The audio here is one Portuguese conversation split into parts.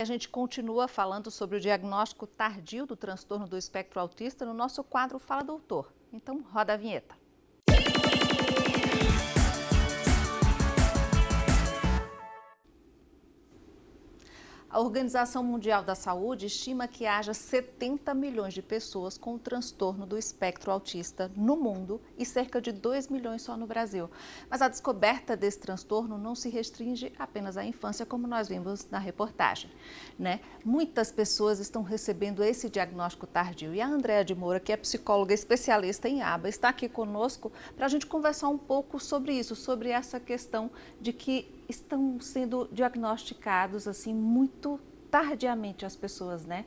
A gente continua falando sobre o diagnóstico tardio do transtorno do espectro autista no nosso quadro Fala Doutor. Então, roda a vinheta. A Organização Mundial da Saúde estima que haja 70 milhões de pessoas com o transtorno do espectro autista no mundo e cerca de 2 milhões só no Brasil. Mas a descoberta desse transtorno não se restringe apenas à infância, como nós vimos na reportagem, né? Muitas pessoas estão recebendo esse diagnóstico tardio e a Andréa de Moura, que é psicóloga especialista em ABA, está aqui conosco para a gente conversar um pouco sobre isso, sobre essa questão de que estão sendo diagnosticados assim muito tardiamente as pessoas, né?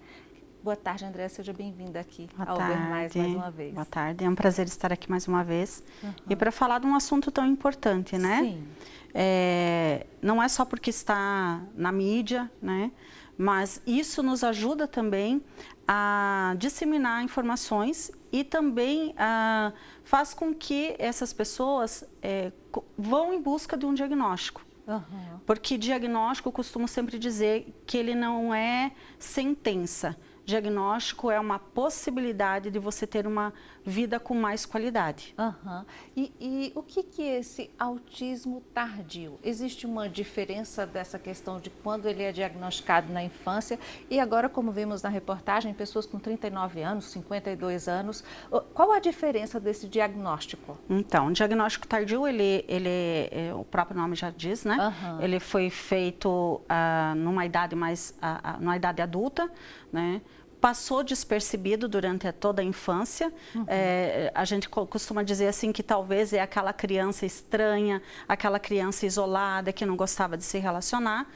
Boa tarde, Andréa, seja bem-vinda aqui ao Ver Mais uma vez. Boa tarde, é um prazer estar aqui mais uma vez e para falar de um assunto tão importante, né? Sim. Não é só porque está na mídia, né? Mas isso nos ajuda também a disseminar informações e também faz com que essas pessoas vão em busca de um diagnóstico. Porque diagnóstico, eu costumo sempre dizer que ele não é sentença. Diagnóstico é uma possibilidade de você ter uma vida com mais qualidade. E o que é esse autismo tardio? Existe uma diferença dessa questão de quando ele é diagnosticado na infância e agora, como vimos na reportagem, pessoas com 39 anos, 52 anos. Qual a diferença desse diagnóstico? Então, o diagnóstico tardio, o próprio nome já diz, né? Ele foi feito numa idade numa idade adulta, né? Passou despercebido durante toda a infância. A gente costuma dizer assim que talvez é aquela criança estranha, aquela criança isolada que não gostava de se relacionar.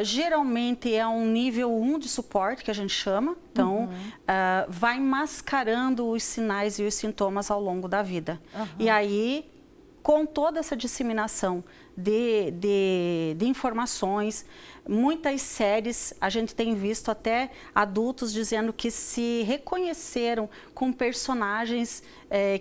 Geralmente é um nível 1 de suporte que a gente chama, então vai mascarando os sinais e os sintomas ao longo da vida. E aí, com toda essa disseminação de informações, muitas séries, a gente tem visto até adultos dizendo que se reconheceram com personagens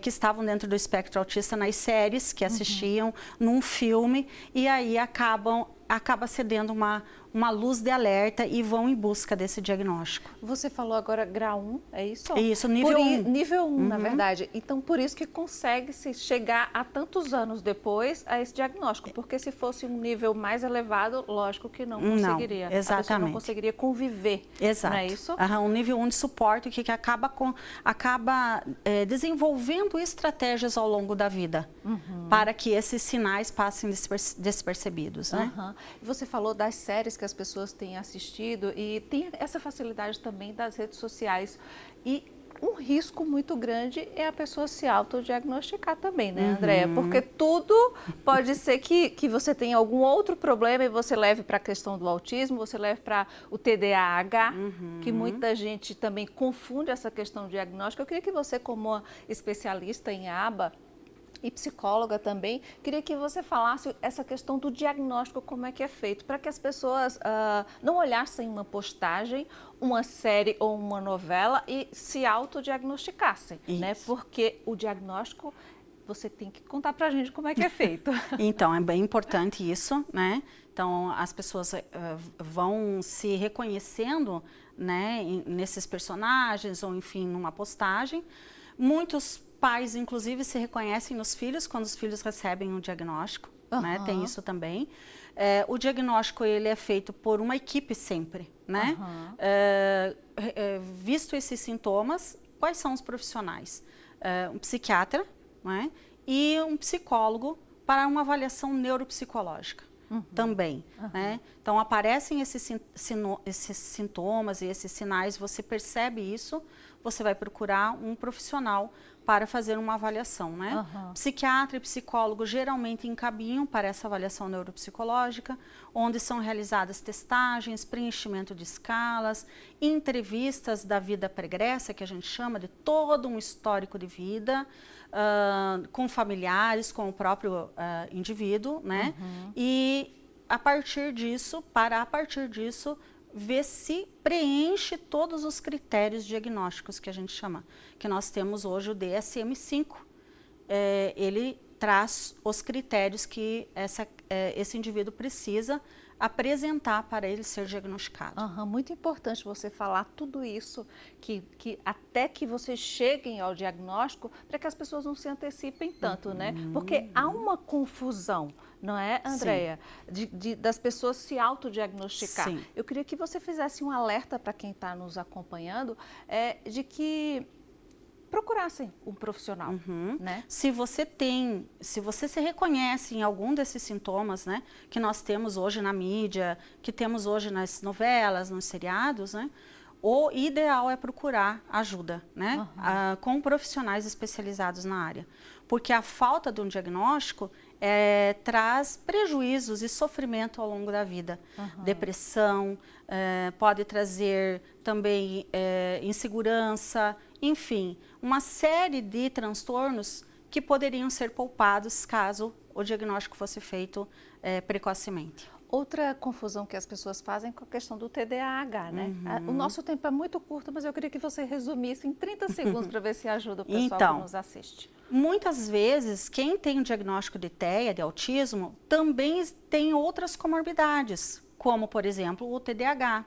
que estavam dentro do espectro autista nas séries que assistiam, num filme, e aí acaba cedendo uma luz de alerta e vão em busca desse diagnóstico. Você falou agora grau 1, é isso? Isso, nível 1. Nível 1, na verdade. Então, por isso que consegue-se chegar a tantos anos depois a esse diagnóstico, porque se fosse um nível mais elevado, lógico que não conseguiria. Não, exatamente. A pessoa não conseguiria conviver, exato. Não é isso? Um nível 1 de suporte que acaba desenvolvendo estratégias ao longo da vida para que esses sinais passem despercebidos, né? Você falou das séries que as pessoas têm assistido e tem essa facilidade também das redes sociais. E um risco muito grande é a pessoa se autodiagnosticar também, né, Andréa? Porque tudo pode ser que você tenha algum outro problema e você leve para a questão do autismo, você leve para o TDAH, que muita gente também confunde essa questão diagnóstica. Eu queria que você, como uma especialista em ABA, e psicóloga também, queria que você falasse essa questão do diagnóstico, como é que é feito, para que as pessoas não olhassem uma postagem, uma série ou uma novela e se autodiagnosticassem, né? Porque o diagnóstico, você tem que contar para a gente como é que é feito. Então, é bem importante isso, né? Então, as pessoas vão se reconhecendo, né, nesses personagens ou, enfim, numa postagem. Muitos pais, inclusive, se reconhecem nos filhos quando os filhos recebem um diagnóstico, né? Tem isso também. O diagnóstico, ele é feito por uma equipe sempre, né? Visto esses sintomas, quais são os profissionais? Um psiquiatra, né? E um psicólogo para uma avaliação neuropsicológica. Também, né? Então aparecem esses sintomas e esses sinais, você percebe isso, você vai procurar um profissional para fazer uma avaliação, né? Psiquiatra e psicólogo geralmente encaminham para essa avaliação neuropsicológica, onde são realizadas testagens, preenchimento de escalas, entrevistas da vida pregressa, que a gente chama de todo um histórico de vida, com familiares, com o próprio indivíduo, né? E a partir disso, ver se preenche todos os critérios diagnósticos que a gente chama, que nós temos hoje o DSM-5. Ele traz os critérios que esse indivíduo precisa apresentar para ele ser diagnosticado. Muito importante você falar tudo isso, que até que vocês cheguem ao diagnóstico, para que as pessoas não se antecipem tanto, né? Porque há uma confusão, não é, Andréia? Das pessoas se autodiagnosticar. Sim. Eu queria que você fizesse um alerta para quem está nos acompanhando, de que procurassem um profissional, né? Se você se reconhece em algum desses sintomas, né, que nós temos hoje na mídia, que temos hoje nas novelas, nos seriados, né, o ideal é procurar ajuda, né, com profissionais especializados na área, porque a falta de um diagnóstico traz prejuízos e sofrimento ao longo da vida. Depressão, pode trazer também insegurança, enfim, uma série de transtornos que poderiam ser poupados caso o diagnóstico fosse feito precocemente. Outra confusão que as pessoas fazem com a questão do TDAH, né? O nosso tempo é muito curto, mas eu queria que você resumisse em 30 segundos para ver se ajuda o pessoal que nos assiste. Muitas vezes, quem tem o diagnóstico de TEA, de autismo, também tem outras comorbidades, como, por exemplo, o TDAH.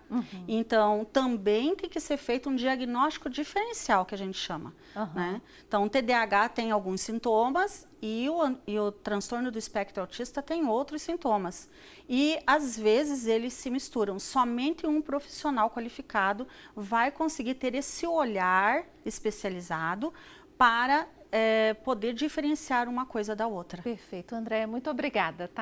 Então, também tem que ser feito um diagnóstico diferencial, que a gente chama. Né? Então, o TDAH tem alguns sintomas e o transtorno do espectro autista tem outros sintomas. E, às vezes, eles se misturam. Somente um profissional qualificado vai conseguir ter esse olhar especializado para poder diferenciar uma coisa da outra. Perfeito, Andréia, muito obrigada. Tá?